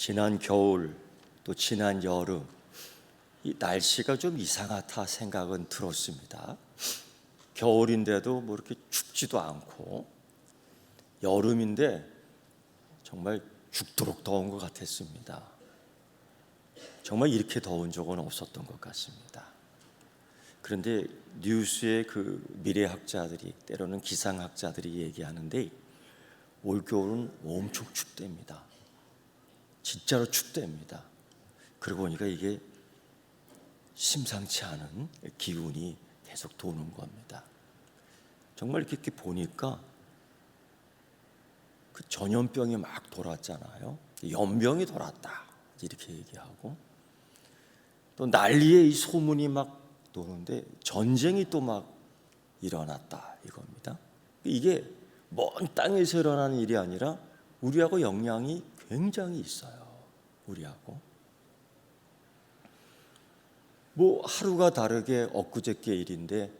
지난 겨울 또 지난 여름 이 날씨가 좀 이상하다 생각은 들었습니다. 겨울인데도 뭐 이렇게 춥지도 않고 여름인데 정말 죽도록 더운 것 같았습니다. 정말 이렇게 더운 적은 없었던 것 같습니다. 그런데 뉴스의 그 미래학자들이 때로는 기상학자들이 얘기하는데 올겨울은 엄청 춥답니다. 진짜로 춥답니다. 그러고 보니까 이게 심상치 않은 기운이 계속 도는 겁니다. 정말 이렇게 보니까 그 전염병이 막 돌았잖아요. 연병이 돌았다 이렇게 얘기하고, 또 난리의 이 소문이 막 도는데 전쟁이 또 막 일어났다 이겁니다. 이게 먼 땅에서 일어나는 일이 아니라 우리하고 영향이 굉장히 있어요. 우리하고 뭐 하루가 다르게 엊그저께 일인데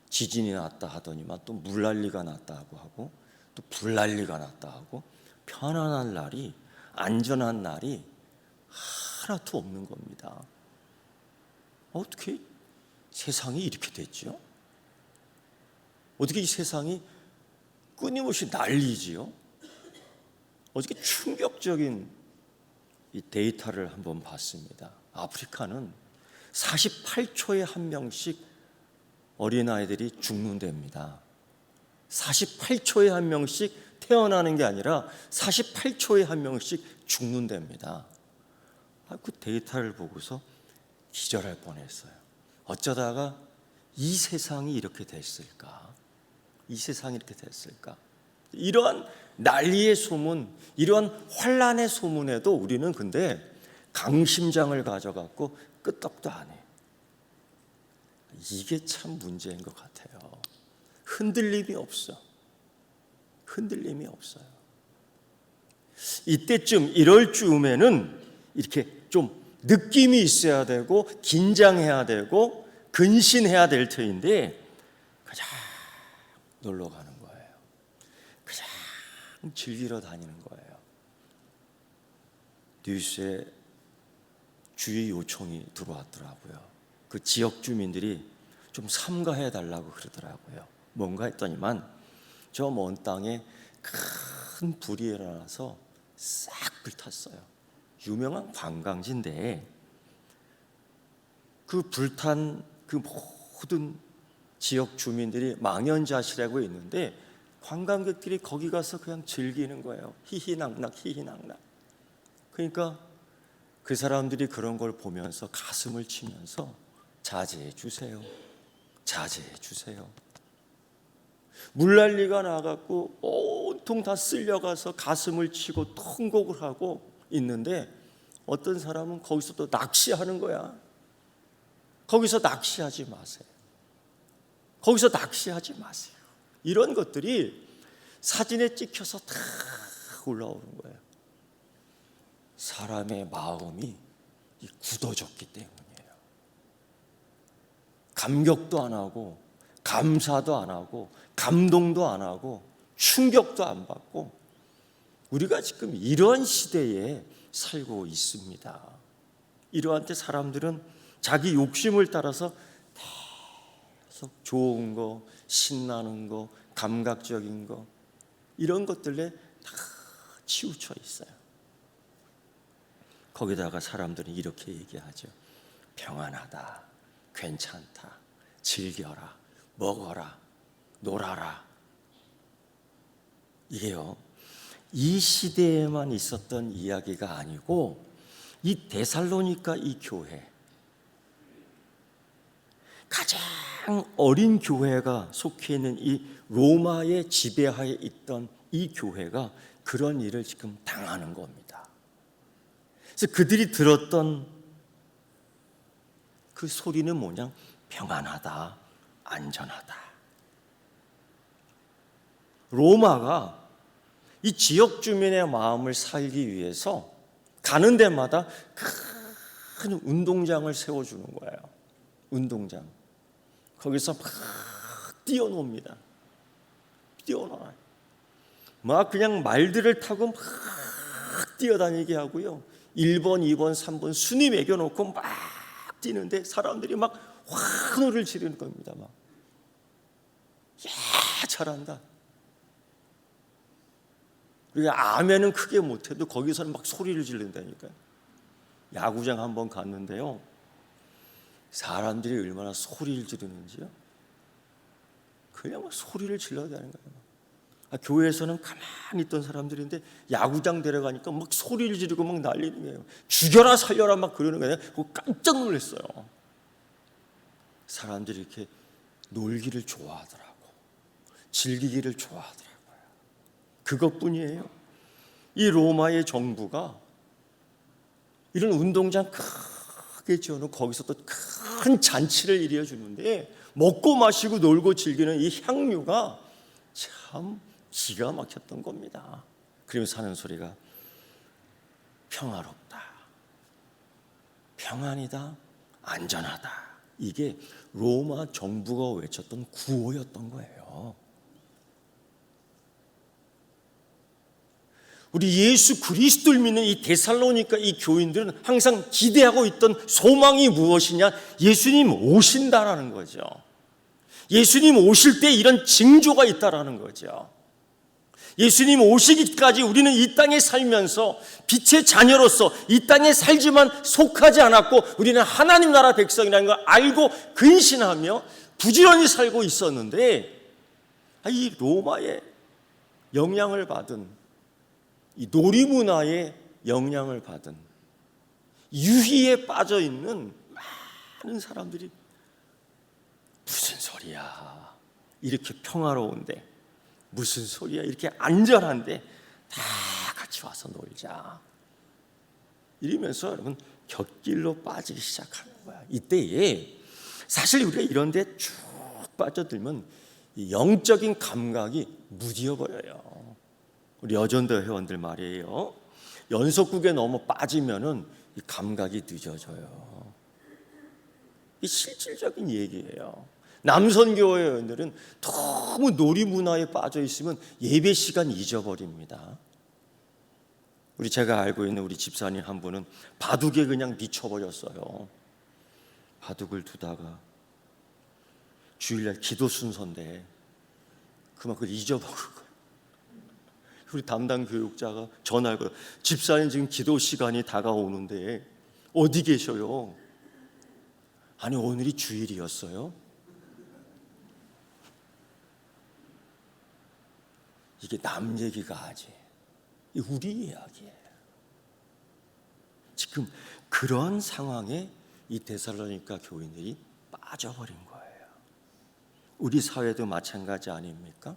지진이 났다 하더니만 또 물난리가 났다고 하고 또 불난리가 났다 하고 편안한 날이, 안전한 날이 하나도 없는 겁니다. 어떻게 세상이 이렇게 됐죠? 어떻게 이 세상이 끊임없이 난리지요? 어떻게 충격적인 이 데이터를 한번 봤습니다. 아프리카는 48초에 한 명씩 어린아이들이 죽는답니다. 48초에 한 명씩 태어나는 게 아니라 48초에 한 명씩 죽는답니다. 그 데이터를 보고서 기절할 뻔했어요. 어쩌다가 이 세상이 이렇게 됐을까? 이 세상이 이렇게 됐을까? 이러한 난리의 소문, 이러한 환란의 소문에도 우리는 근데 강심장을 가져갖고 끄떡도 안 해. 이게 참 문제인 것 같아요. 흔들림이 없어. 흔들림이 없어요. 이때쯤 이럴 즈음에는 이렇게 좀 느낌이 있어야 되고 긴장해야 되고 근신해야 될 터인데 그냥 놀러 가는 거예요. 그냥 즐기러 다니는 거예요. 뉴스에 주의 요청이 들어왔더라고요. 그 지역 주민들이 좀 삼가해 달라고 그러더라고요. 뭔가 했더니만 저 먼 땅에 큰 불이 일어나서 싹 불탔어요. 유명한 관광지인데 그 불탄 그 모든 지역 주민들이 망연자실하고 있는데 관광객들이 거기 가서 그냥 즐기는 거예요. 히히낙낙 히히낙낙. 그러니까 그 사람들이 그런 걸 보면서 가슴을 치면서 자제해 주세요. 자제해 주세요. 물난리가 나갖고 온통 다 쓸려가서 가슴을 치고 통곡을 하고 있는데 어떤 사람은 거기서 또 낚시하는 거야. 거기서 낚시하지 마세요. 거기서 낚시하지 마세요. 이런 것들이 사진에 찍혀서 다 올라오는 거예요. 사람의 마음이 굳어졌기 때문이에요. 감격도 안 하고 감사도 안 하고 감동도 안 하고 충격도 안 받고 우리가 지금 이러한 시대에 살고 있습니다. 이러한 때 사람들은 자기 욕심을 따라서 계속 좋은 거, 신나는 거, 감각적인 거 이런 것들에 다 치우쳐 있어요. 거기다가 사람들은 이렇게 얘기하죠. 평안하다, 괜찮다, 즐겨라, 먹어라, 놀아라. 이게요, 이 시대에만 있었던 이야기가 아니고 이 데살로니가 이 교회, 가장 어린 교회가 속해 있는 이 로마의 지배하에 있던 이 교회가 그런 일을 지금 당하는 겁니다. 그래서 그들이 들었던 그 소리는 뭐냐? 평안하다, 안전하다. 로마가 이 지역 주민의 마음을 살기 위해서 가는 데마다 큰 운동장을 세워주는 거예요. 운동장. 거기서 막 뛰어놉니다. 뛰어놀아요. 막 그냥 말들을 타고 막 뛰어다니게 하고요. 1번, 2번, 3번 순위 매겨놓고 막 뛰는데 사람들이 막 환호를 지르는 겁니다. 막, 야, 잘한다. 우리가 아멘은 크게 못해도 거기서는 막 소리를 지른다니까요. 야구장 한번 갔는데요, 사람들이 얼마나 소리를 지르는지요. 그냥 막 소리를 질러야 되는 거예요. 교회에서는 가만히 있던 사람들인데 야구장 데려가니까 막 소리를 지르고 막 난리는 거예요. 죽여라 살려라 막 그러는 거예요. 그거 깜짝 놀랐어요. 사람들이 이렇게 놀기를 좋아하더라고, 즐기기를 좋아하더라고요. 그것뿐이에요. 이 로마의 정부가 이런 운동장 크게 지어놓고 거기서 또 큰 잔치를 이루어주는데 먹고 마시고 놀고 즐기는 이 향유가 참 기가 막혔던 겁니다. 그러면서 하는 소리가 평화롭다, 평안이다, 안전하다. 이게 로마 정부가 외쳤던 구호였던 거예요. 우리 예수 그리스도를 믿는 이 데살로니가 이 교인들은 항상 기대하고 있던 소망이 무엇이냐? 예수님 오신다라는 거죠. 예수님 오실 때 이런 징조가 있다라는 거죠. 예수님 오시기까지 우리는 이 땅에 살면서 빛의 자녀로서 이 땅에 살지만 속하지 않았고 우리는 하나님 나라 백성이라는 걸 알고 근신하며 부지런히 살고 있었는데, 이 로마의 영향을 받은, 이 놀이문화의 영향을 받은, 유희에 빠져 있는 많은 사람들이 무슨 소리야, 이렇게 평화로운데, 무슨 소리야, 이렇게 안전한데 다 같이 와서 놀자, 이러면서 여러분 곁길로 빠지기 시작하는 거야. 이때에 사실 우리가 이런 데 쭉 빠져들면 이 영적인 감각이 무디어버려요. 우리 여전도 회원들 말이에요, 연속국에 너무 빠지면은 이 감각이 늦어져요. 이 실질적인 얘기예요. 남선교회 회원들은 너무 놀이문화에 빠져 있으면 예배 시간 잊어버립니다. 우리 제가 알고 있는 우리 집사님 한 분은 바둑에 그냥 미쳐버렸어요. 바둑을 두다가 주일날 기도 순서인데 그만 그걸 잊어버린 거예요. 우리 담당 교육자가 전화를 걸어, 집사님 지금 기도 시간이 다가오는데 어디 계셔요? 아니 오늘이 주일이었어요. 이게 남 얘기가 하지, 우리 이야기예요. 지금 그런 상황에 이 데살로니가 교인들이 빠져버린 거예요. 우리 사회도 마찬가지 아닙니까?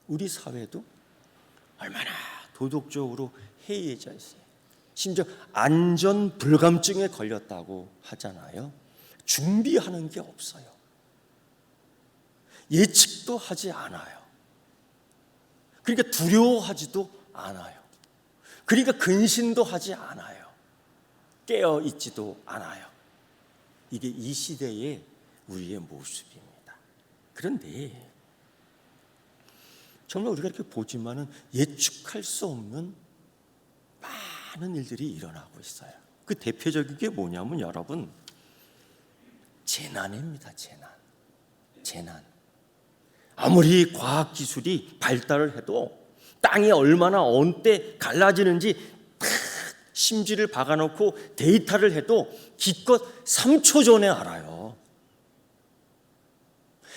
우리 사회도 얼마나 도덕적으로 해이해져 있어요. 심지어 안전 불감증에 걸렸다고 하잖아요. 준비하는 게 없어요. 예측도 하지 않아요. 그러니까 두려워하지도 않아요. 그러니까 근신도 하지 않아요. 깨어 있지도 않아요. 이게 이 시대의 우리의 모습입니다. 그런데 정말 우리가 이렇게 보지만은 예측할 수 없는 많은 일들이 일어나고 있어요. 그 대표적인 게 뭐냐면 여러분, 재난입니다. 재난. 아무리 과학기술이 발달을 해도 땅이 얼마나 언때 갈라지는지 탁 심지를 박아놓고 데이터를 해도 기껏 3초 전에 알아요.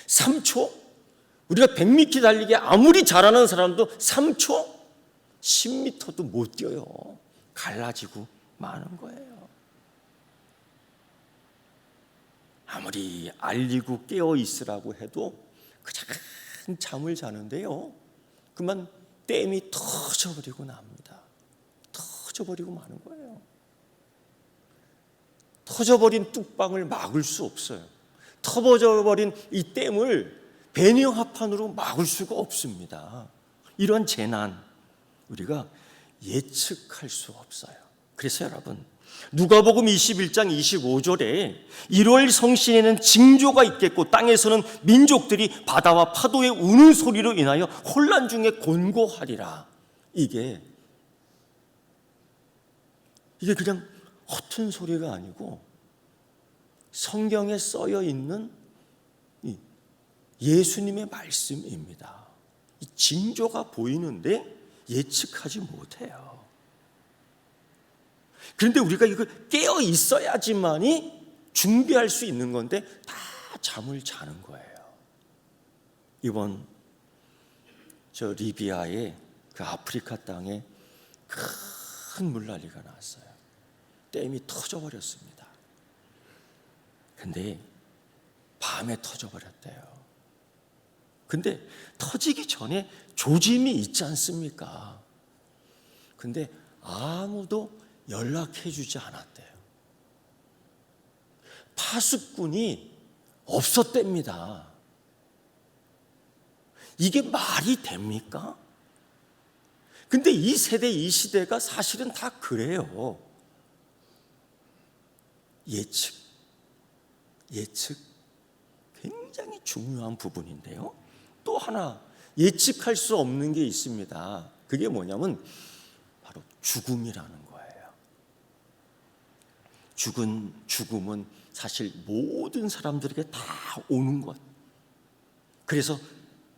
3초? 우리가 100m 달리기 아무리 잘하는 사람도 3초? 10m도 못 뛰어요. 갈라지고 마는 거예요. 아무리 알리고 깨어 있으라고 해도 그 작은 잠을 자는데요, 그만 댐이 터져버리고 납니다. 터져버리고 마는 거예요. 터져버린 뚝방을 막을 수 없어요. 터져버린 이 댐을 배경화판으로 막을 수가 없습니다. 이런 재난 우리가 예측할 수 없어요. 그래서 여러분, 누가복음 21장 25절에 1월 성신에는 징조가 있겠고 땅에서는 민족들이 바다와 파도의 우는 소리로 인하여 혼란 중에 곤고하리라. 이게 이게 그냥 허튼 소리가 아니고 성경에 써여 있는 예수님의 말씀입니다. 이 징조가 보이는데 예측하지 못해요. 그런데 우리가 이걸 깨어 있어야지만이 준비할 수 있는 건데 다 잠을 자는 거예요. 이번 저 리비아의 그 아프리카 땅에 큰 물난리가 났어요. 댐이 터져버렸습니다. 근데 밤에 터져버렸대요. 근데 터지기 전에 조짐이 있지 않습니까? 근데 아무도 연락해주지 않았대요. 파수꾼이 없었답니다. 이게 말이 됩니까? 근데 이 세대, 이 시대가 사실은 다 그래요. 예측 굉장히 중요한 부분인데요. 또 하나 예측할 수 없는 게 있습니다. 그게 뭐냐면 바로 죽음이라는 거예요. 죽음은 사실 모든 사람들에게 다 오는 것. 그래서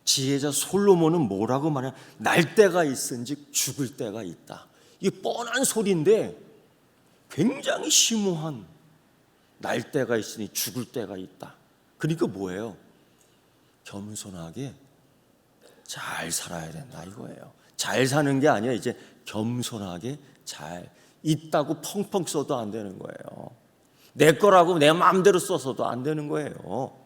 지혜자 솔로몬은 뭐라고 말하냐? 날 때가 있은즉 죽을 때가 있다. 이게 뻔한 소리인데 굉장히 심오한, 날 때가 있으니 죽을 때가 있다. 그러니까 뭐예요? 겸손하게 잘 살아야 된다 이거예요. 잘 사는 게 아니라 이제 겸손하게 잘 있다고 펑펑 써도 안 되는 거예요. 내 거라고 내 마음대로 써서도 안 되는 거예요.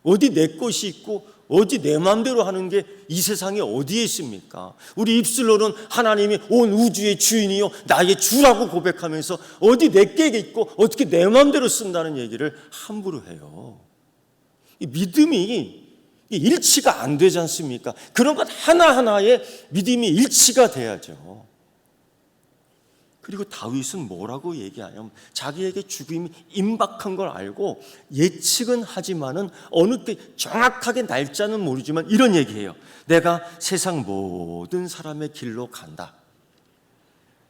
어디 내 것이 있고 어디 내 마음대로 하는 게 이 세상에 어디에 있습니까? 우리 입술로는 하나님이 온 우주의 주인이요 나의 주라고 고백하면서 어디 내게 있고 어떻게 내 마음대로 쓴다는 얘기를 함부로 해요. 이 믿음이 일치가 안 되지 않습니까? 그런 것 하나하나에 믿음이 일치가 돼야죠. 그리고 다윗은 뭐라고 얘기하냐면 자기에게 죽음이 임박한 걸 알고 예측은 하지만은 어느 때 정확하게 날짜는 모르지만 이런 얘기해요. 내가 세상 모든 사람의 길로 간다.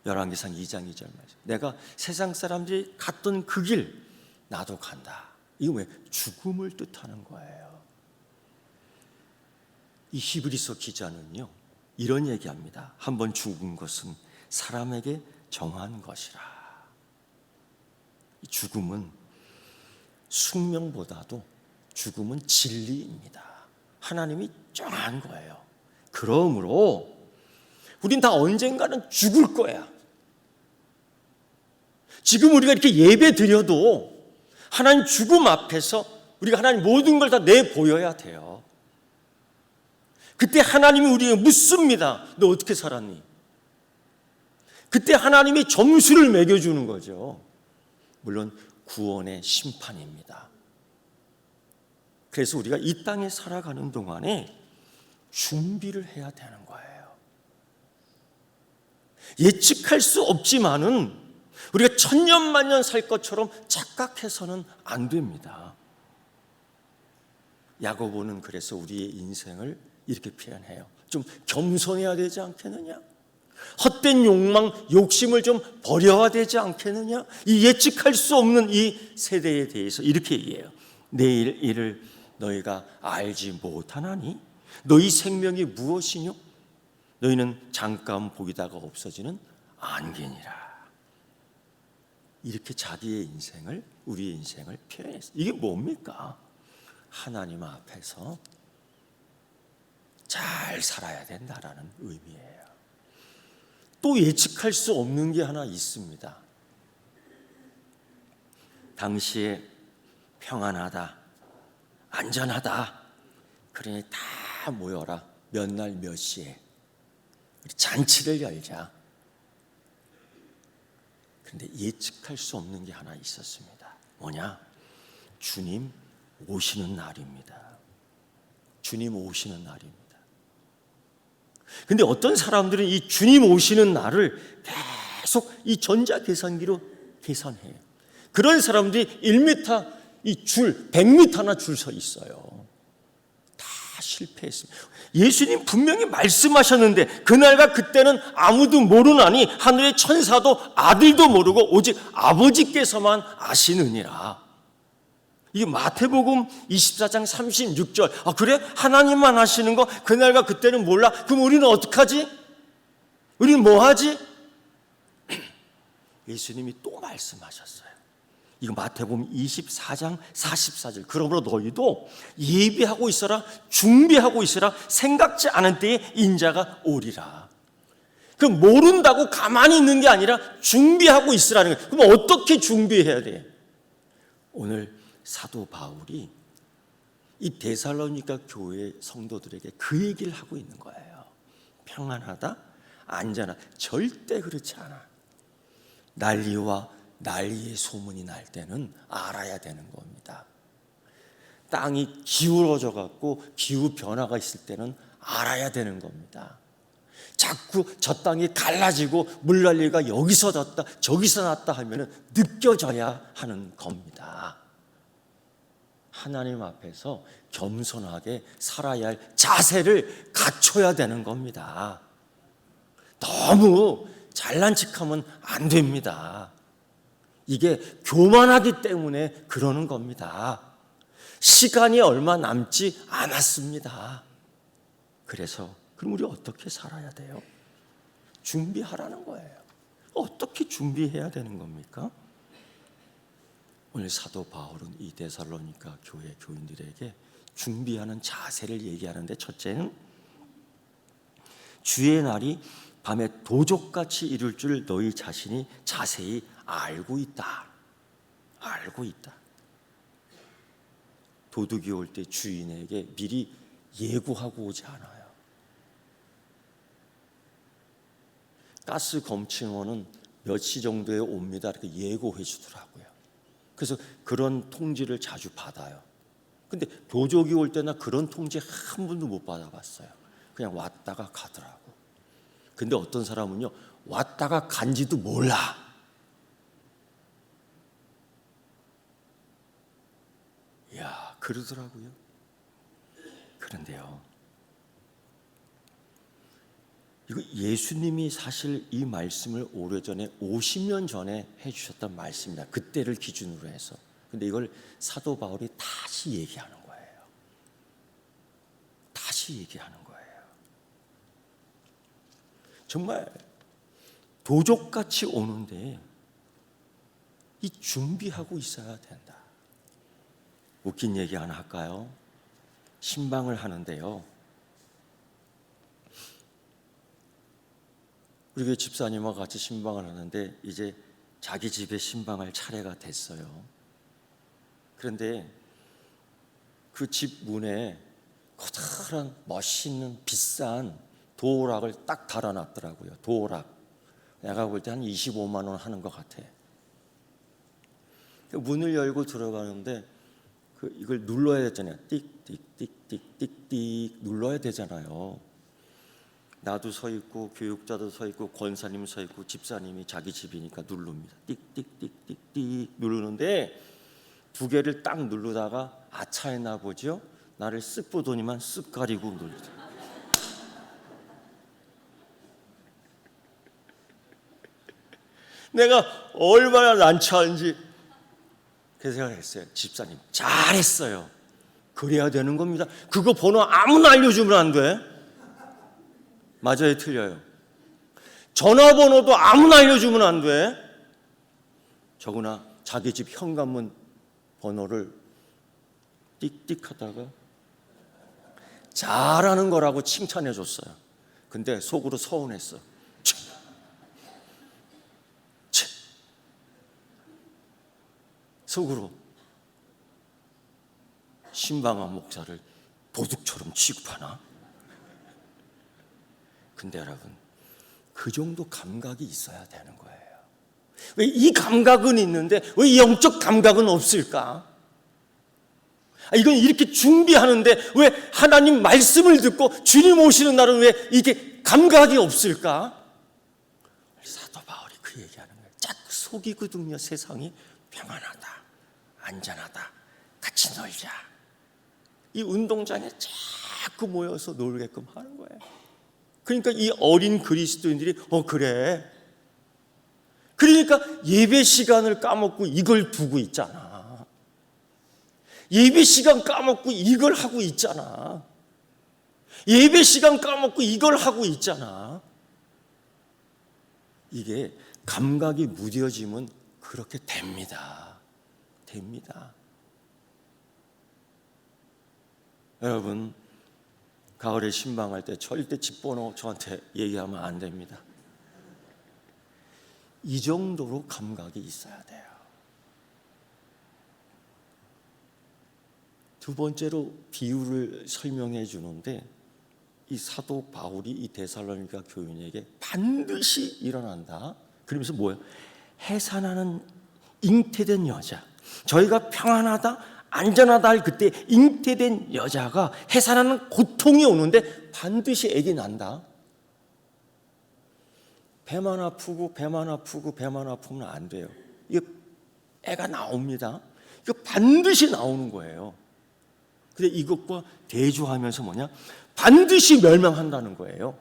열왕기상 2장 2절 말씀. 내가 세상 사람들이 갔던 그 길 나도 간다. 이거 왜? 죽음을 뜻하는 거예요. 이 히브리서 기자는요 이런 얘기합니다. 한번 죽은 것은 사람에게 정한 것이라. 죽음은 숙명보다도 죽음은 진리입니다. 하나님이 정한 거예요. 그러므로 우린 다 언젠가는 죽을 거야. 지금 우리가 이렇게 예배 드려도 하나님 죽음 앞에서 우리가 하나님 모든 걸 다 내보여야 돼요. 그때 하나님이 우리에게 묻습니다. 너 어떻게 살았니? 그때 하나님이 점수를 매겨주는 거죠. 물론 구원의 심판입니다. 그래서 우리가 이 땅에 살아가는 동안에 준비를 해야 되는 거예요. 예측할 수 없지만은 우리가 천년만년 살 것처럼 착각해서는 안 됩니다. 야고보는 그래서 우리의 인생을 이렇게 표현해요. 좀 겸손해야 되지 않겠느냐? 헛된 욕망, 욕심을 좀 버려야 되지 않겠느냐? 이 예측할 수 없는 이 세대에 대해서 이렇게 얘기해요. 내일 일을 너희가 알지 못하나니? 너희 생명이 무엇이뇨? 너희는 잠깐 보이다가 없어지는 안개니라. 이렇게 자기의 인생을, 우리의 인생을 표현했어요. 이게 뭡니까? 하나님 앞에서 잘 살아야 된다라는 의미예요. 또 예측할 수 없는 게 하나 있습니다. 당시에 평안하다, 안전하다. 그러니 다 모여라. 몇 날 몇 시에 우리 잔치를 열자. 그런데 예측할 수 없는 게 하나 있었습니다. 뭐냐? 주님 오시는 날입니다. 주님 오시는 날입니다. 근데 어떤 사람들은 이 주님 오시는 날을 계속 이 전자계산기로 계산해요. 그런 사람들이 1m 이 줄, 100m나 줄 서 있어요. 다 실패했습니다. 예수님 분명히 말씀하셨는데 그날과 그때는 아무도 모르나니 하늘의 천사도 아들도 모르고 오직 아버지께서만 아시느니라. 이게 마태복음 24장 36절. 아 그래? 하나님만 아시는 거 그날과 그때는 몰라? 그럼 우리는 어떡하지? 우리는 뭐 하지? 예수님이 또 말씀하셨어요. 이거 마태복음 24장 44절. 그러므로 너희도 예비하고 있어라, 준비하고 있어라. 생각지 않은 때에 인자가 오리라. 그럼 모른다고 가만히 있는 게 아니라 준비하고 있으라는 거예요. 그럼 어떻게 준비해야 돼? 오늘 사도 바울이 이 데살로니가 교회 성도들에게 그 얘기를 하고 있는 거예요. 평안하다, 안전하다. 절대 그렇지 않아. 난리의 소문이 날 때는 알아야 되는 겁니다. 땅이 기울어져 갖고 기후 변화가 있을 때는 알아야 되는 겁니다. 자꾸 저 땅이 갈라지고 물난리가 여기서 났다 저기서 났다 하면은 느껴져야 하는 겁니다. 하나님 앞에서 겸손하게 살아야 할 자세를 갖춰야 되는 겁니다. 너무 잘난 척하면 안 됩니다. 이게 교만하기 때문에 그러는 겁니다. 시간이 얼마 남지 않았습니다. 그래서 그럼 우리 어떻게 살아야 돼요? 준비하라는 거예요. 어떻게 준비해야 되는 겁니까? 오늘 사도 바울은 이 데살로니가 교회 교인들에게 준비하는 자세를 얘기하는데, 첫째는 주의 날이 밤에 도적같이 이룰 줄 너희 자신이 자세히 알고 있다. 알고 있다. 도둑이 올 때 주인에게 미리 예고하고 오지 않아요. 가스 검침원은 몇 시 정도에 옵니다. 이렇게 예고해 주더라고요. 그래서 그런 통지를 자주 받아요. 근데 도적이 올 때나 그런 통지 한 번도 못 받아봤어요. 그냥 왔다가 가더라고. 근데 어떤 사람은요, 왔다가 간지도 몰라. 이야, 그러더라고요. 그런데요, 이거 예수님이 사실 이 말씀을 오래전에 50년 전에 해주셨던 말씀입니다. 그때를 기준으로 해서. 근데 이걸 사도 바울이 다시 얘기하는 거예요. 다시 얘기하는 거예요. 정말 도적같이 오는데 이 준비하고 있어야 된다. 웃긴 얘기 하나 할까요? 신방을 하는데요, 우리 교회 집사님과 같이 신방을 하는데 이제 자기 집에 신방할 차례가 됐어요. 그런데 그 집 문에 커다란 멋있는 비싼 도어락을 딱 달아놨더라고요. 도어락. 내가 볼 때 한 25만 원 하는 것 같아. 문을 열고 들어가는데 이걸 눌러야 되잖아요. 띡띡띡띡띡띡 눌러야 되잖아요. 나도 서 있고 교육자도 서 있고 권사님 서 있고 집사님이 자기 집이니까 누릅니다. 띡띡띡띡띡 누르는데 두 개를 딱 누르다가 아차했나 보죠. 나를 쓱 보더니만 쓱 가리고 누르죠. 내가 얼마나 난처한지 그 생각을 했어요. 집사님 잘했어요. 그래야 되는 겁니다. 그거 번호 아무나 알려주면 안 돼. 맞아요, 틀려요? 전화번호도 아무나 알려주면 안 돼. 저거나 자기 집 현관문 번호를 띡띡 하다가 잘하는 거라고 칭찬해 줬어요. 근데 속으로 서운했어. 속으로 신방한 목사를 도둑처럼 취급하나? 근데 여러분, 그 정도 감각이 있어야 되는 거예요. 왜 이 감각은 있는데 왜 이 영적 감각은 없을까? 이건 이렇게 준비하는데 왜 하나님 말씀을 듣고 주님 오시는 날은 왜 이게 감각이 없을까? 사도 바울이 그 얘기하는 거예요. 자꾸 속이거든요. 세상이 평안하다, 안전하다, 같이 놀자. 이 운동장에 자꾸 모여서 놀게끔 하는 거예요. 그러니까 이 어린 그리스도인들이 그래. 그러니까 예배 시간을 까먹고 이걸 두고 있잖아. 예배 시간 까먹고 이걸 하고 있잖아. 예배 시간 까먹고 이걸 하고 있잖아. 이게 감각이 무뎌지면 그렇게 됩니다. 됩니다. 여러분, 가을에 신방할 때 절대 집번호 저한테 얘기하면 안 됩니다. 이 정도로 감각이 있어야 돼요. 두 번째로 비유를 설명해 주는데, 이 사도 바울이 이 데살로니가 교인에게 반드시 일어난다. 그러면서 뭐예요? 해산하는 잉태된 여자, 저희가 평안하다 안전하다 할 그때 잉태된 여자가 해산하는 고통이 오는데 반드시 애기 난다. 배만 아프고 배만 아프고 배만 아프면 안 돼요. 이게 애가 나옵니다. 이거 반드시 나오는 거예요. 근데 이것과 대조하면서 뭐냐? 반드시 멸망한다는 거예요.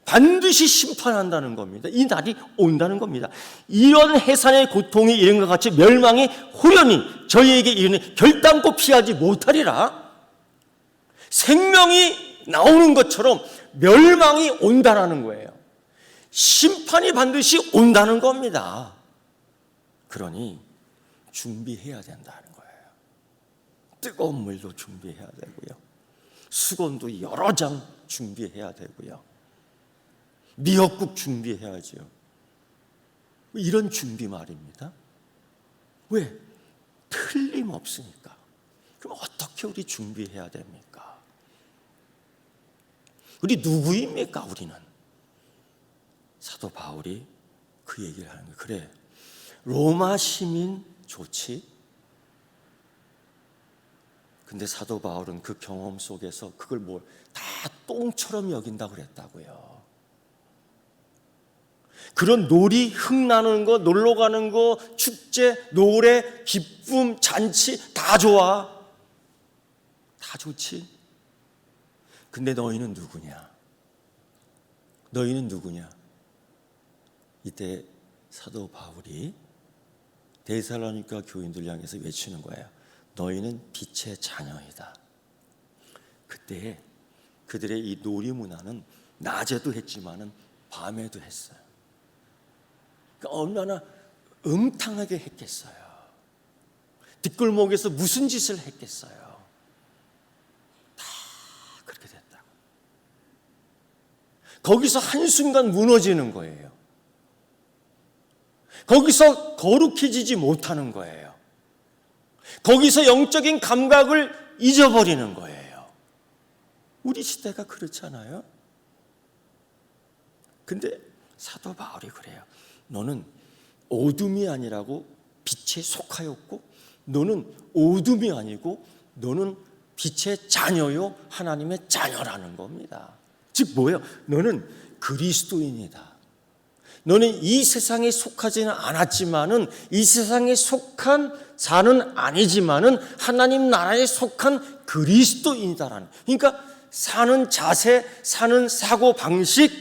반드시 심판한다는 겁니다. 이 날이 온다는 겁니다. 이런 해산의 고통이 이른과 같이 멸망이 호련히 저희에게 이르니 결단코 피하지 못하리라. 생명이 나오는 것처럼 멸망이 온다는 거예요. 심판이 반드시 온다는 겁니다. 그러니 준비해야 된다는 거예요. 뜨거운 물도 준비해야 되고요. 수건도 여러 장 준비해야 되고요. 미역국 준비해야죠. 이런 준비 말입니다. 왜? 틀림없으니까. 그럼 어떻게 우리 준비해야 됩니까? 우리 누구입니까? 우리는 사도 바울이 그 얘기를 하는 거예요. 그래, 로마 시민 좋지? 근데 사도 바울은 그 경험 속에서 그걸 다 똥처럼 여긴다고 그랬다고요. 그런 놀이, 흥나는 거, 놀러 가는 거, 축제, 노래, 기쁨, 잔치 다 좋아. 다 좋지. 근데 너희는 누구냐? 너희는 누구냐? 이때 사도 바울이 데살로니가 교인들 향해서 외치는 거예요. 너희는 빛의 자녀이다. 그때 그들의 이 놀이 문화는 낮에도 했지만은 밤에도 했어요. 그러니까 얼마나 음탕하게 했겠어요. 뒷골목에서 무슨 짓을 했겠어요. 다 그렇게 됐다고. 거기서 한순간 무너지는 거예요. 거기서 거룩해지지 못하는 거예요. 거기서 영적인 감각을 잊어버리는 거예요. 우리 시대가 그렇잖아요. 근데 사도 바울이 그래요. 너는 어둠이 아니라고 빛에 속하였고, 너는 어둠이 아니고 너는 빛의 자녀요 하나님의 자녀라는 겁니다. 즉 뭐예요? 너는 그리스도인이다. 너는 이 세상에 속하지는 않았지만은, 이 세상에 속한 자는 아니지만은 하나님 나라에 속한 그리스도인이다라는. 그러니까 사는 자세, 사는 사고 방식,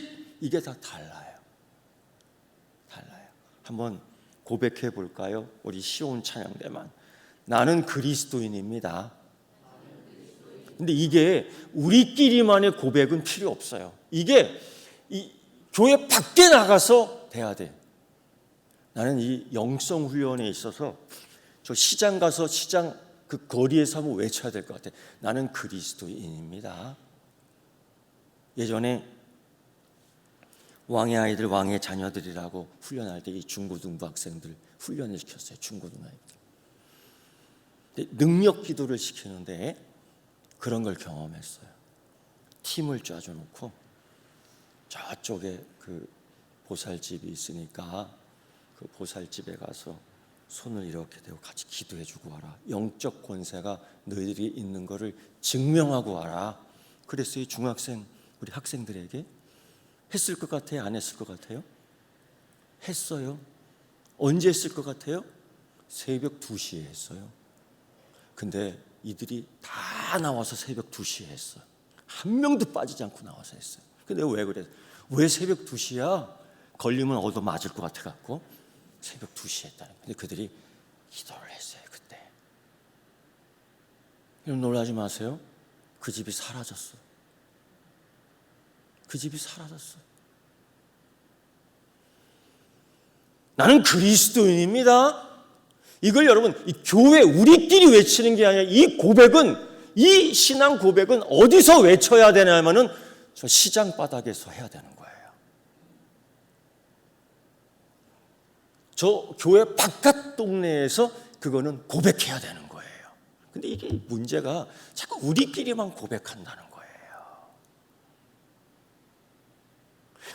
이게 다 달라요. 달라요. 한번 고백해 볼까요? 우리 시온 찬양대만. 나는 그리스도인입니다. 근데 이게 우리끼리만의 고백은 필요 없어요. 이게 교회 밖에 나가서 돼야 돼. 나는 이 영성 훈련에 있어서 저 시장 가서 시장 그 거리에서 한번 외쳐야 될 것 같아. 나는 그리스도인입니다. 예전에 왕의 아이들, 왕의 자녀들이라고 훈련할 때 이 중고등부 학생들 훈련을 시켰어요. 중고등부 아이들. 능력 기도를 시키는데 그런 걸 경험했어요. 팀을 짜줘놓고 저쪽에 그 보살집이 있으니까 그 보살집에 가서 손을 이렇게 대고 같이 기도해주고 와라. 영적 권세가 너희들이 있는 거를 증명하고 와라. 그랬어요. 중학생 우리 학생들에게. 했을 것 같아요? 안 했을 것 같아요? 했어요. 언제 했을 것 같아요? 새벽 2시에 했어요. 근데 이들이 다 다 나와서 새벽 2시에 했어. 한 명도 빠지지 않고 나와서 했어요. 근데 왜 그래? 왜 새벽 2시야? 걸리면 얻어맞을 것 같아갖고 새벽 2시에 했다는 거예요. 근데 그들이 기도를 했어요. 그때. 여러분 놀라지 마세요. 그 집이 사라졌어. 그 집이 사라졌어. 나는 그리스도인입니다. 이걸 여러분 이 교회 우리끼리 외치는 게 아니라 이 고백은, 이 신앙 고백은 어디서 외쳐야 되냐면은 저 시장 바닥에서 해야 되는 거예요. 저 교회 바깥 동네에서 그거는 고백해야 되는 거예요. 근데 이게 문제가 자꾸 우리끼리만 고백한다는 거예요.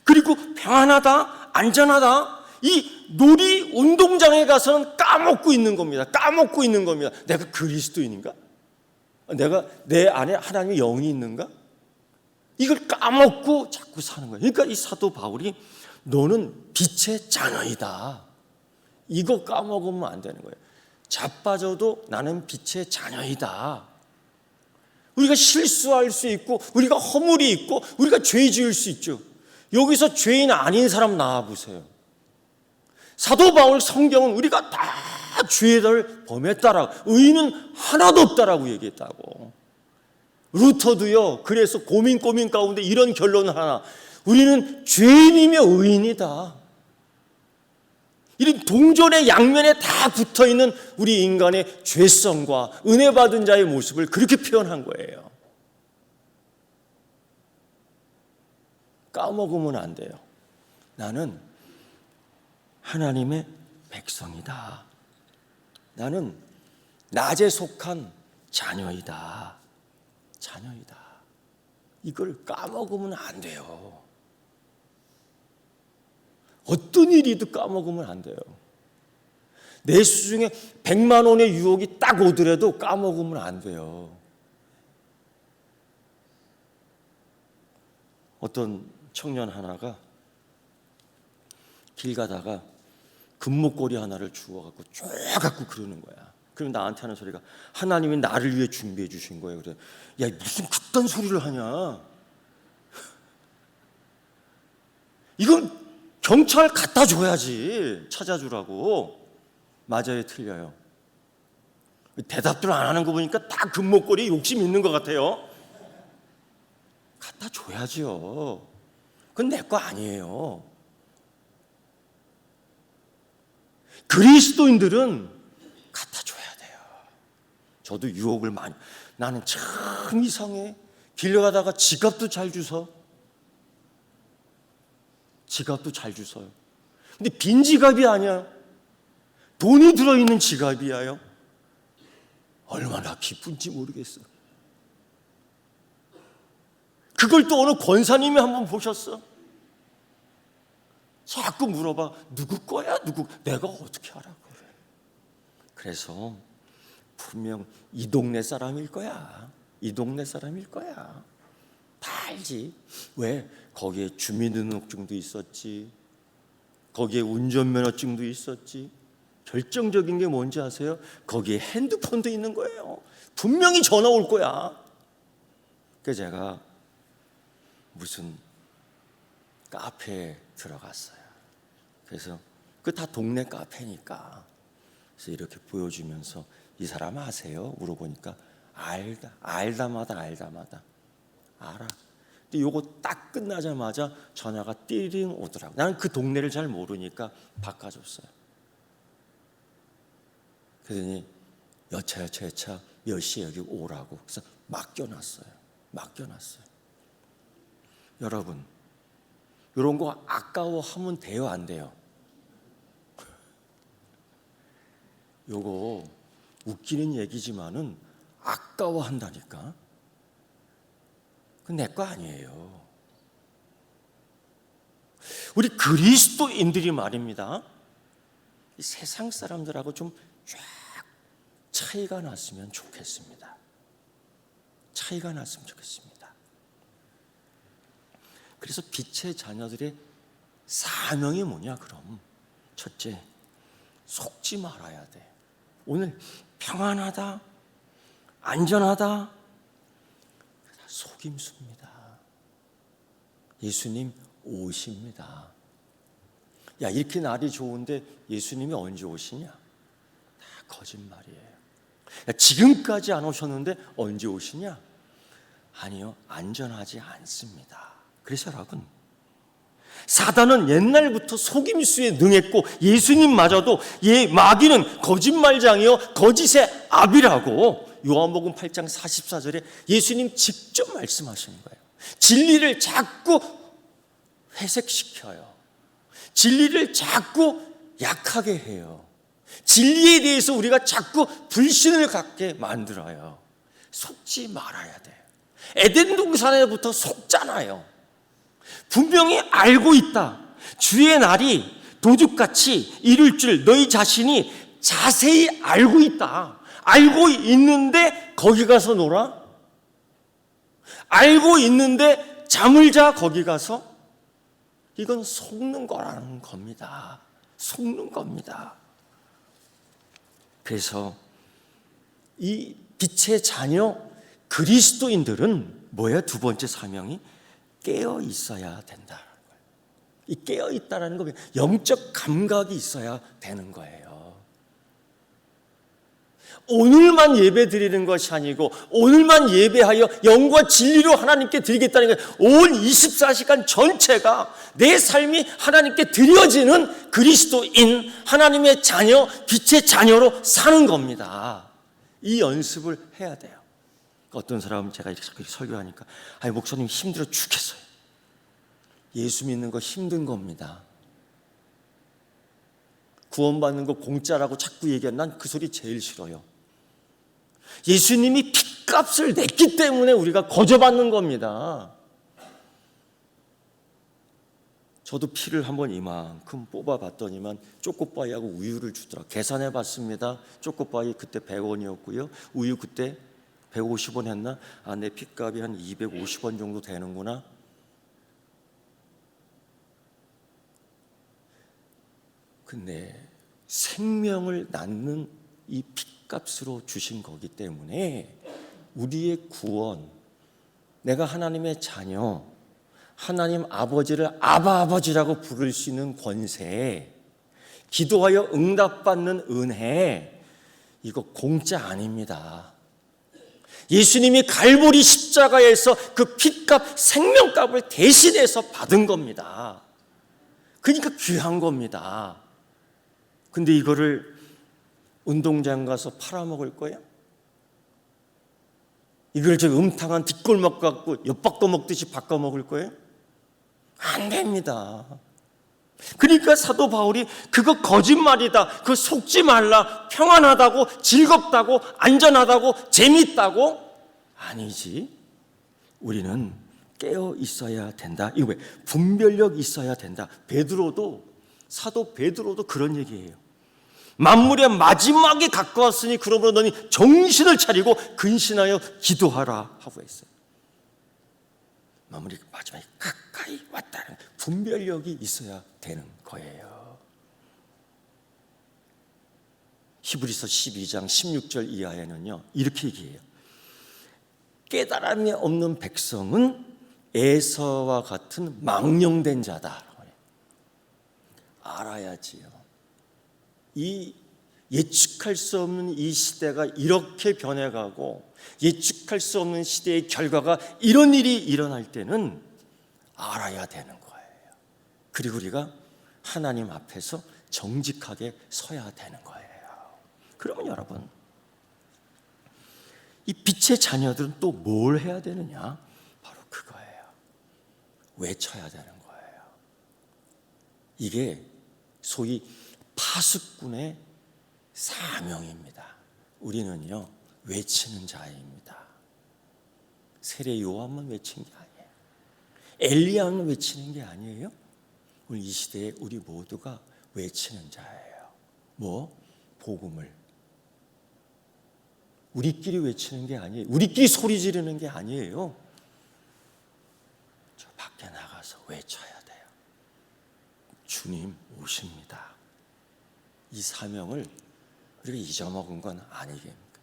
그리고 평안하다, 안전하다, 이 놀이 운동장에 가서는 까먹고 있는 겁니다. 까먹고 있는 겁니다. 내가 그리스도인인가? 내가 내 안에 하나님의 영이 있는가? 이걸 까먹고 자꾸 사는 거예요. 그러니까 이 사도 바울이 너는 빛의 자녀이다. 이거 까먹으면 안 되는 거예요. 자빠져도 나는 빛의 자녀이다. 우리가 실수할 수 있고, 우리가 허물이 있고, 우리가 죄 지을 수 있죠. 여기서 죄인 아닌 사람 나와보세요. 사도 바울 성경은 우리가 다 죄를 범했다라고, 의인은 하나도 없다라고 얘기했다고. 루터도요, 그래서 고민 가운데 이런 결론을 하나, 우리는 죄인이며 의인이다. 이런 동전의 양면에 다 붙어있는 우리 인간의 죄성과 은혜 받은 자의 모습을 그렇게 표현한 거예요. 까먹으면 안 돼요. 나는 하나님의 백성이다. 나는 낮에 속한 자녀이다. 자녀이다. 이걸 까먹으면 안 돼요. 어떤 일이든 까먹으면 안 돼요. 내 수중에 100만 원의 유혹이 딱 오더라도 까먹으면 안 돼요. 어떤 청년 하나가 길 가다가 금목걸이 하나를 주워갖고 쭉 갖고 그러는 거야. 그럼 나한테 하는 소리가, 하나님이 나를 위해 준비해 주신 거예요. 그래. 야, 무슨 그딴 소리를 하냐. 이건 경찰 갖다 줘야지. 찾아주라고. 맞아요, 틀려요? 대답들 안 하는 거 보니까 다 금목걸이 욕심 있는 것 같아요. 갖다 줘야지요. 그건 내 거 아니에요. 그리스도인들은 갖다 줘야 돼요. 저도 유혹을 많이, 나는 참 이상해. 길 가다가 지갑도 잘 주워. 지갑도 잘 주워요. 근데 빈 지갑이 아니야. 돈이 들어있는 지갑이에요. 얼마나 기쁜지 모르겠어. 그걸 또 어느 권사님이 한번 보셨어. 자꾸 물어봐. 누구 거야? 누구? 내가 어떻게 알아? 그래. 그래서 분명 이 동네 사람일 거야. 이 동네 사람일 거야. 다 알지. 왜? 거기에 주민등록증도 있었지. 거기에 운전면허증도 있었지. 결정적인 게 뭔지 아세요? 거기에 핸드폰도 있는 거예요. 분명히 전화 올 거야. 그래서 제가 무슨 카페에 들어갔어요. 그래서 그 다 동네 카페니까. 그래서 이렇게 보여주면서 이 사람 아세요? 물어보니까 알다마다 알아. 근데 요거 딱 끝나자마자 전화가 띠링 오더라고. 나는 그 동네를 잘 모르니까 바꿔줬어요. 그러더니 여차 몇 시에 여기 오라고. 그래서 맡겨놨어요. 여러분, 이런 거 아까워하면 돼요, 안 돼요? 요거 웃기는 얘기지만은 아까워한다니까. 그건 내 거 아니에요. 우리 그리스도인들이 말입니다. 이 세상 사람들하고 좀 쫙 차이가 났으면 좋겠습니다. 그래서 빛의 자녀들의 사명이 뭐냐 그럼? 첫째, 속지 말아야 돼. 오늘 평안하다, 안전하다, 속임수입니다. 예수님 오십니다. 야, 이렇게 날이 좋은데 예수님이 언제 오시냐? 다 거짓말이에요. 야, 지금까지 안 오셨는데 언제 오시냐? 아니요, 안전하지 않습니다. 그래서 여러분, 사단은 옛날부터 속임수에 능했고 예수님마저도 마귀는 거짓말장이요 거짓의 아비라고 요한복음 8장 44절에 예수님 직접 말씀하시는 거예요. 진리를 자꾸 회색시켜요. 진리를 자꾸 약하게 해요. 진리에 대해서 우리가 자꾸 불신을 갖게 만들어요. 속지 말아야 돼요. 에덴 동산에부터 속잖아요. 분명히 알고 있다. 주의 날이 도둑같이 이룰 줄 너희 자신이 자세히 알고 있다. 알고 있는데 거기 가서 놀아? 알고 있는데 잠을 자 거기 가서? 이건 속는 거라는 겁니다. 속는 겁니다. 그래서 이 빛의 자녀 그리스도인들은 뭐야? 두 번째 사명이 깨어 있어야 된다는 거예요. 이 깨어 있다라는 거 영적 감각이 있어야 되는 거예요. 오늘만 예배 드리는 것이 아니고 오늘만 예배하여 영과 진리로 하나님께 드리겠다는 거예요. 온 24시간 전체가 내 삶이 하나님께 드려지는 그리스도인, 하나님의 자녀, 빛의 자녀로 사는 겁니다. 이 연습을 해야 돼요. 어떤 사람은 제가 이렇게 설교하니까 아니 목사님 힘들어 죽겠어요. 예수 믿는 거 힘든 겁니다. 구원받는 거 공짜라고 자꾸 얘기하는 난 그 소리 제일 싫어요. 예수님이 핏값을 냈기 때문에 우리가 거저받는 겁니다. 저도 피를 한번 이만큼 뽑아봤더니만 초코바이하고 우유를 주더라. 계산해봤습니다. 초코바이 그때 100원이었고요. 우유 그때 150원 했나? 아, 내 핏값이 한 250원 정도 되는구나. 근데 생명을 낳는 이 핏값으로 주신 거기 때문에 우리의 구원, 내가 하나님의 자녀, 하나님 아버지를 아바 아버지라고 부를 수 있는 권세, 기도하여 응답받는 은혜, 이거 공짜 아닙니다. 예수님이 갈보리 십자가에서 그 핏값, 생명값을 대신해서 받은 겁니다. 그러니까 귀한 겁니다. 근데 이거를 운동장 가서 팔아먹을 거예요? 이걸 저 음탕한 뒷골목 갖고 엿바꿔 먹듯이 바꿔 먹을 거예요? 안 됩니다. 그러니까 사도 바울이 그거 거짓말이다, 그거 속지 말라, 평안하다고, 즐겁다고, 안전하다고, 재밌다고? 아니지. 우리는 깨어 있어야 된다. 이거 왜? 분별력 있어야 된다. 사도 베드로도 그런 얘기예요. 만물의 마지막에 가까웠으니 그러므로 너희 정신을 차리고 근신하여 기도하라 하고 했어요. 만물이 마지막에 가까이 왔다는 분별력이 있어야 되는 거예요. 히브리서 12장 16절 이하에는요 이렇게 얘기해요. 깨달음이 없는 백성은 에서와 같은 망령된 자다. 알아야지요. 이 예측할 수 없는 이 시대가 이렇게 변해가고 예측할 수 없는 시대의 결과가 이런 일이 일어날 때는 알아야 되는 거예요. 그리고 우리가 하나님 앞에서 정직하게 서야 되는 거예요. 그러면 여러분, 이 빛의 자녀들은 또 뭘 해야 되느냐? 바로 그거예요. 외쳐야 되는 거예요. 이게 소위 파수꾼의 사명입니다. 우리는요 외치는 자입니다. 세례 요한만 외친 게 아니에요. 엘리야만 외치는 게 아니에요. 오늘 이 시대에 우리 모두가 외치는 자예요. 뭐? 복음을. 우리끼리 외치는 게 아니에요. 우리끼리 소리 지르는 게 아니에요. 저 밖에 나가서 외쳐야 돼요. 주님 오십니다. 이 사명을 우리가 잊어먹은 건 아니겠습니까?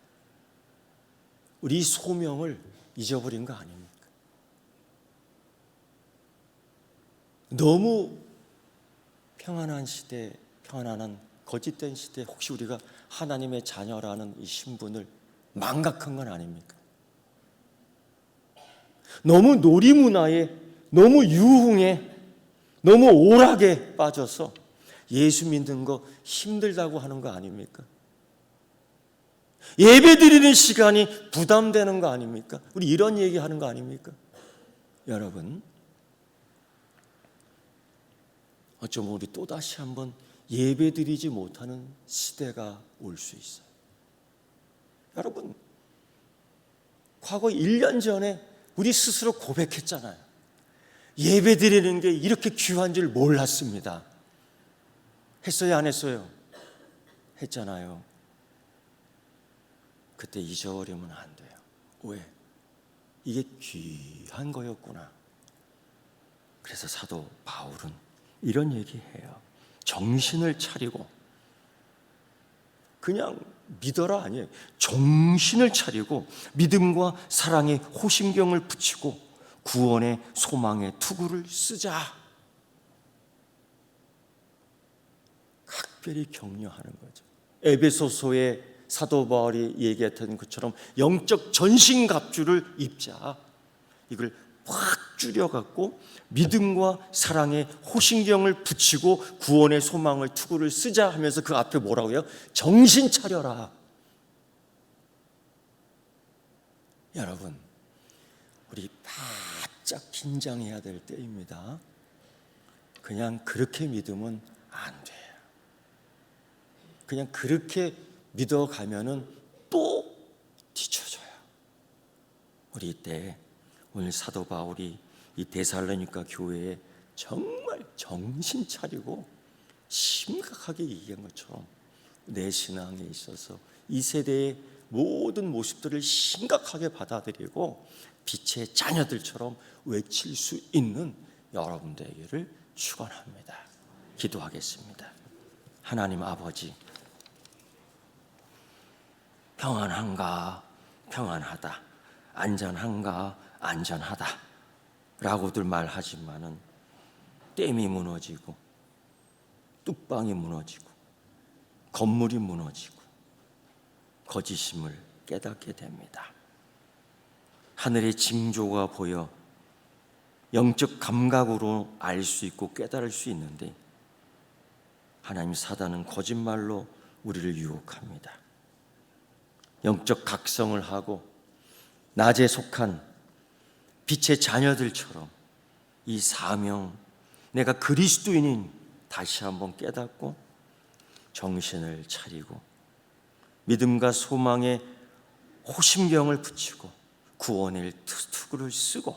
우리 소명을 잊어버린 거 아닙니까? 너무 평안한 시대, 평안한 거짓된 시대, 혹시 우리가 하나님의 자녀라는 이 신분을 망각한 건 아닙니까? 너무 놀이문화에, 너무 유흥에, 너무 오락에 빠져서 예수 믿는 거 힘들다고 하는 거 아닙니까? 예배 드리는 시간이 부담되는 거 아닙니까? 우리 이런 얘기하는 거 아닙니까? 여러분, 어쩌면 우리 또다시 한번 예배 드리지 못하는 시대가 올 수 있어요. 여러분, 과거 1년 전에 우리 스스로 고백했잖아요. 예배 드리는 게 이렇게 귀한 줄 몰랐습니다. 했어요, 안 했어요? 했잖아요. 그때 잊어버리면 안 돼요. 왜? 이게 귀한 거였구나. 그래서 사도 바울은 이런 얘기해요. 정신을 차리고, 그냥 믿어라 아니에요. 정신을 차리고 믿음과 사랑의 호심경을 붙이고 구원의 소망의 투구를 쓰자. 각별히 격려하는 거죠. 에베소서의 사도 바울이 얘기했던 것처럼 영적 전신갑주를 입자. 이걸 확 줄여갖고 믿음과 사랑의 호신경을 붙이고 구원의 소망을 투구를 쓰자 하면서 그 앞에 뭐라고 해요? 정신 차려라. 여러분, 우리 바짝 긴장해야 될 때입니다. 그냥 그렇게 믿으면 안 돼요. 그냥 그렇게 믿어가면은 또 뒤쳐져요. 우리 이때 오늘 사도 바울이 이 데살로니가 교회에 정말 정신 차리고 심각하게 얘기한 것처럼 내 신앙에 있어서 이 세대의 모든 모습들을 심각하게 받아들이고 빛의 자녀들처럼 외칠 수 있는 여러분들에게를 축원합니다. 기도하겠습니다. 하나님 아버지, 평안한가? 평안하다. 안전한가? 안전하다 라고들 말하지만은 댐이 무너지고 뚝방이 무너지고 건물이 무너지고 거짓임을 깨닫게 됩니다. 하늘의 징조가 보여 영적 감각으로 알 수 있고 깨달을 수 있는데 하나님, 사단은 거짓말로 우리를 유혹합니다. 영적 각성을 하고 낮에 속한 빛의 자녀들처럼 이 사명, 내가 그리스도인인 다시 한번 깨닫고 정신을 차리고 믿음과 소망의 호심경을 붙이고 구원의 투구를 쓰고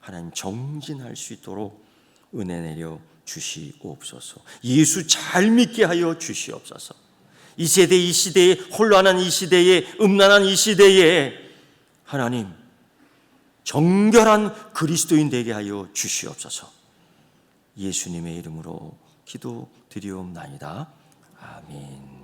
하나님 정진할 수 있도록 은혜 내려 주시옵소서. 예수 잘 믿게 하여 주시옵소서. 이 세대, 이 시대에, 혼란한 이 시대에, 음란한 이 시대에 하나님 정결한 그리스도인 되게 하여 주시옵소서. 예수님의 이름으로 기도드리옵나이다. 아멘.